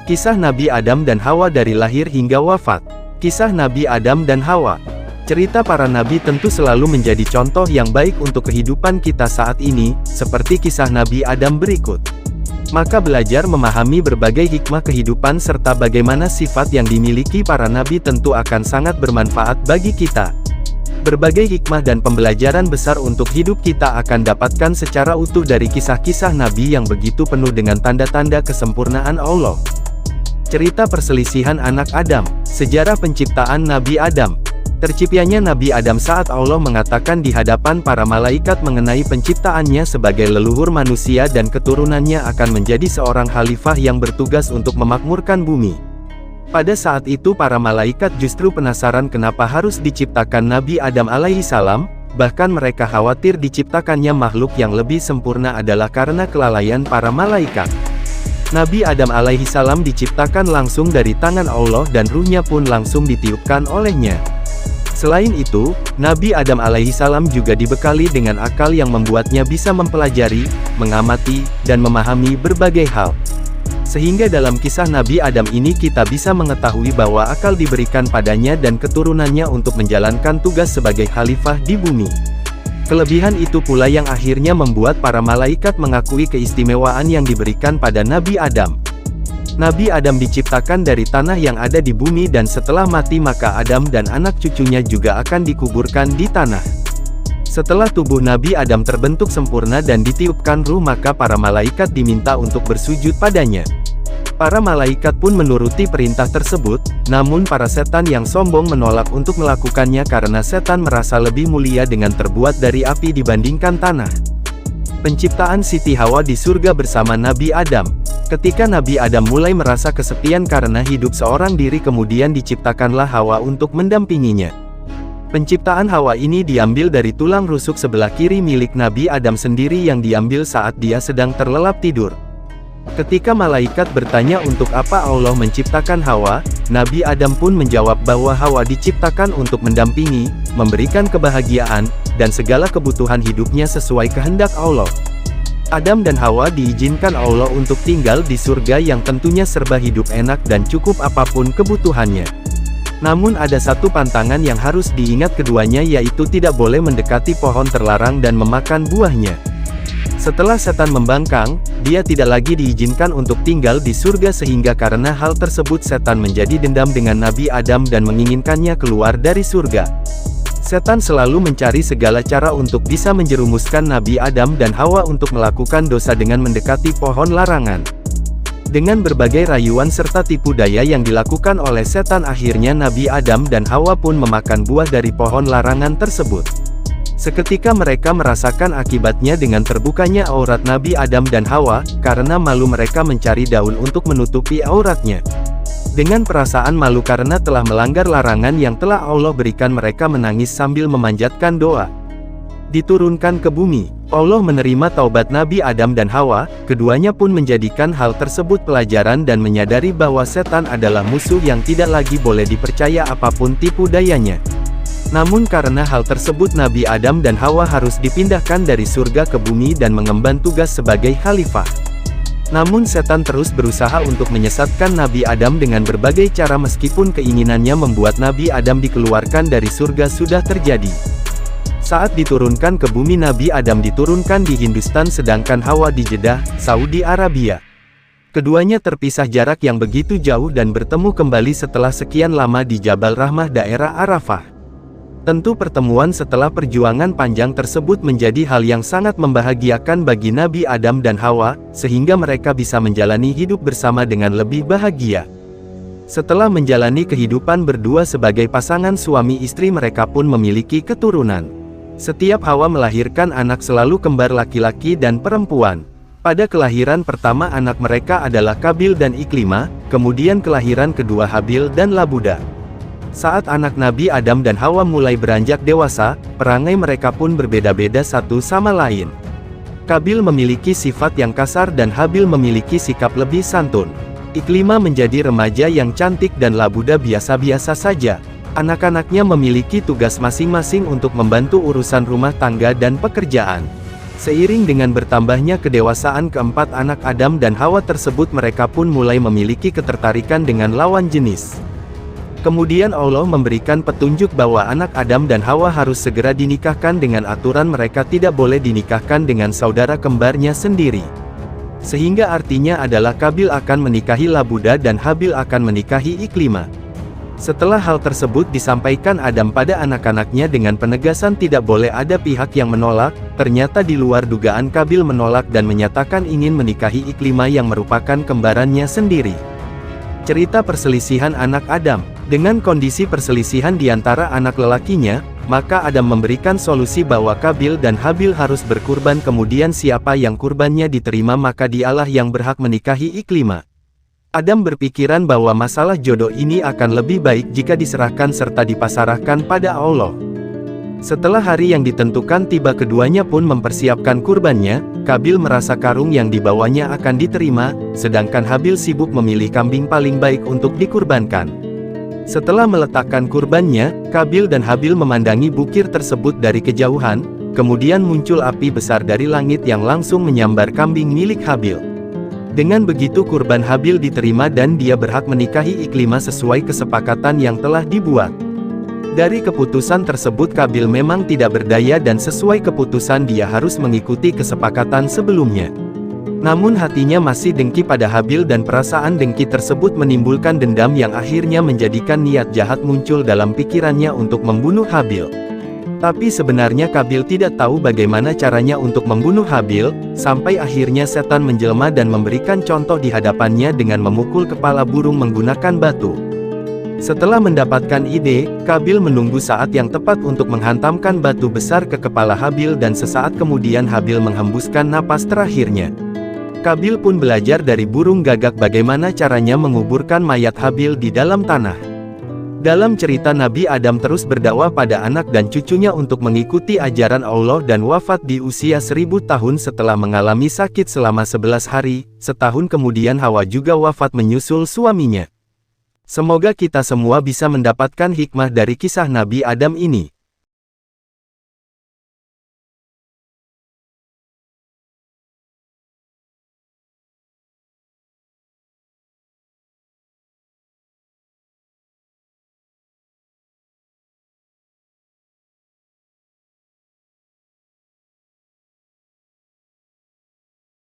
Kisah Nabi Adam dan Hawa dari lahir hingga wafat. Kisah Nabi Adam dan Hawa. Cerita para nabi tentu selalu menjadi contoh yang baik untuk kehidupan kita saat ini, seperti kisah Nabi Adam berikut. Maka belajar memahami berbagai hikmah kehidupan serta bagaimana sifat yang dimiliki para nabi tentu akan sangat bermanfaat bagi kita. Berbagai hikmah dan pembelajaran besar untuk hidup kita akan dapatkan secara utuh dari kisah-kisah nabi yang begitu penuh dengan tanda-tanda kesempurnaan Allah. Cerita perselisihan anak Adam. Sejarah penciptaan Nabi Adam. Terciptanya Nabi Adam saat Allah mengatakan di hadapan para malaikat mengenai penciptaannya sebagai leluhur manusia dan keturunannya akan menjadi seorang khalifah yang bertugas untuk memakmurkan bumi. Pada saat itu para malaikat justru penasaran kenapa harus diciptakan Nabi Adam alaihissalam, bahkan mereka khawatir diciptakannya makhluk yang lebih sempurna adalah karena kelalaian para malaikat. Nabi Adam alaihissalam diciptakan langsung dari tangan Allah dan ruhnya pun langsung ditiupkan olehnya. Selain itu, Nabi Adam alaihissalam juga dibekali dengan akal yang membuatnya bisa mempelajari, mengamati, dan memahami berbagai hal. Sehingga dalam kisah Nabi Adam ini kita bisa mengetahui bahwa akal diberikan padanya dan keturunannya untuk menjalankan tugas sebagai khalifah di bumi. Kelebihan itu pula yang akhirnya membuat para malaikat mengakui keistimewaan yang diberikan pada Nabi Adam. Nabi Adam diciptakan dari tanah yang ada di bumi dan setelah mati maka Adam dan anak cucunya juga akan dikuburkan di tanah. Setelah tubuh Nabi Adam terbentuk sempurna dan ditiupkan ruh maka para malaikat diminta untuk bersujud padanya. Para malaikat pun menuruti perintah tersebut, namun para setan yang sombong menolak untuk melakukannya karena setan merasa lebih mulia dengan terbuat dari api dibandingkan tanah. Penciptaan Siti Hawa di surga bersama Nabi Adam. Ketika Nabi Adam mulai merasa kesepian karena hidup seorang diri kemudian diciptakanlah Hawa untuk mendampinginya. Penciptaan Hawa ini diambil dari tulang rusuk sebelah kiri milik Nabi Adam sendiri yang diambil saat dia sedang terlelap tidur. Ketika malaikat bertanya untuk apa Allah menciptakan Hawa, Nabi Adam pun menjawab bahwa Hawa diciptakan untuk mendampingi, memberikan kebahagiaan, dan segala kebutuhan hidupnya sesuai kehendak Allah. Adam dan Hawa diizinkan Allah untuk tinggal di surga yang tentunya serba hidup enak dan cukup apapun kebutuhannya. Namun ada satu pantangan yang harus diingat keduanya yaitu tidak boleh mendekati pohon terlarang dan memakan buahnya. Setelah setan membangkang, dia tidak lagi diizinkan untuk tinggal di surga sehingga karena hal tersebut setan menjadi dendam dengan Nabi Adam dan menginginkannya keluar dari surga. Setan selalu mencari segala cara untuk bisa menjerumuskan Nabi Adam dan Hawa untuk melakukan dosa dengan mendekati pohon larangan. Dengan berbagai rayuan serta tipu daya yang dilakukan oleh setan akhirnya Nabi Adam dan Hawa pun memakan buah dari pohon larangan tersebut. Seketika mereka merasakan akibatnya dengan terbukanya aurat Nabi Adam dan Hawa, karena malu mereka mencari daun untuk menutupi auratnya. Dengan perasaan malu karena telah melanggar larangan yang telah Allah berikan mereka menangis sambil memanjatkan doa. Diturunkan ke bumi, Allah menerima taubat Nabi Adam dan Hawa, keduanya pun menjadikan hal tersebut pelajaran dan menyadari bahwa setan adalah musuh yang tidak lagi boleh dipercaya apapun tipu dayanya. Namun karena hal tersebut Nabi Adam dan Hawa harus dipindahkan dari surga ke bumi dan mengemban tugas sebagai khalifah. Namun setan terus berusaha untuk menyesatkan Nabi Adam dengan berbagai cara meskipun keinginannya membuat Nabi Adam dikeluarkan dari surga sudah terjadi. Saat diturunkan ke bumi Nabi Adam diturunkan di Hindustan sedangkan Hawa di Jeddah, Saudi Arabia. Keduanya terpisah jarak yang begitu jauh dan bertemu kembali setelah sekian lama di Jabal Rahmah daerah Arafah. Tentu pertemuan setelah perjuangan panjang tersebut menjadi hal yang sangat membahagiakan bagi Nabi Adam dan Hawa, sehingga mereka bisa menjalani hidup bersama dengan lebih bahagia. Setelah menjalani kehidupan berdua sebagai pasangan suami istri mereka pun memiliki keturunan. Setiap Hawa melahirkan anak selalu kembar laki-laki dan perempuan. Pada kelahiran pertama anak mereka adalah Kabil dan Iklimah, kemudian kelahiran kedua Habil dan Labuda. Saat anak Nabi Adam dan Hawa mulai beranjak dewasa, perangai mereka pun berbeda-beda satu sama lain. Kabil memiliki sifat yang kasar dan Habil memiliki sikap lebih santun. Iklimah menjadi remaja yang cantik dan Labuda biasa-biasa saja. Anak-anaknya memiliki tugas masing-masing untuk membantu urusan rumah tangga dan pekerjaan. Seiring dengan bertambahnya kedewasaan keempat anak Adam dan Hawa tersebut, mereka pun mulai memiliki ketertarikan dengan lawan jenis. Kemudian Allah memberikan petunjuk bahwa anak Adam dan Hawa harus segera dinikahkan dengan aturan mereka tidak boleh dinikahkan dengan saudara kembarnya sendiri. Sehingga artinya adalah Kabil akan menikahi Labuda dan Habil akan menikahi Iklimah. Setelah hal tersebut disampaikan Adam pada anak-anaknya dengan penegasan tidak boleh ada pihak yang menolak, ternyata di luar dugaan Kabil menolak dan menyatakan ingin menikahi Iklimah yang merupakan kembarannya sendiri. Cerita perselisihan anak Adam. Dengan kondisi perselisihan di antara anak lelakinya, maka Adam memberikan solusi bahwa Kabil dan Habil harus berkurban, kemudian siapa yang kurbannya diterima maka dialah yang berhak menikahi Iklimah. Adam berpikiran bahwa masalah jodoh ini akan lebih baik jika diserahkan serta dipasrahkan pada Allah. Setelah hari yang ditentukan tiba, keduanya pun mempersiapkan kurbannya. Kabil merasa karung yang dibawanya akan diterima, sedangkan Habil sibuk memilih kambing paling baik untuk dikurbankan. Setelah meletakkan kurbannya, Kabil dan Habil memandangi bukir tersebut dari kejauhan, kemudian muncul api besar dari langit yang langsung menyambar kambing milik Habil. Dengan begitu kurban Habil diterima dan dia berhak menikahi Iklimah sesuai kesepakatan yang telah dibuat. Dari keputusan tersebut Kabil memang tidak berdaya dan sesuai keputusan dia harus mengikuti kesepakatan sebelumnya. Namun hatinya masih dengki pada Habil dan perasaan dengki tersebut menimbulkan dendam yang akhirnya menjadikan niat jahat muncul dalam pikirannya untuk membunuh Habil. Tapi sebenarnya Kabil tidak tahu bagaimana caranya untuk membunuh Habil, sampai akhirnya setan menjelma dan memberikan contoh di hadapannya dengan memukul kepala burung menggunakan batu. Setelah mendapatkan ide, Kabil menunggu saat yang tepat untuk menghantamkan batu besar ke kepala Habil dan sesaat kemudian Habil menghembuskan napas terakhirnya. Kabil pun belajar dari burung gagak bagaimana caranya menguburkan mayat Habil di dalam tanah. Dalam cerita Nabi Adam terus berdakwah pada anak dan cucunya untuk mengikuti ajaran Allah dan wafat di usia 1000 tahun setelah mengalami sakit selama 11 hari, setahun kemudian Hawa juga wafat menyusul suaminya. Semoga kita semua bisa mendapatkan hikmah dari kisah Nabi Adam ini.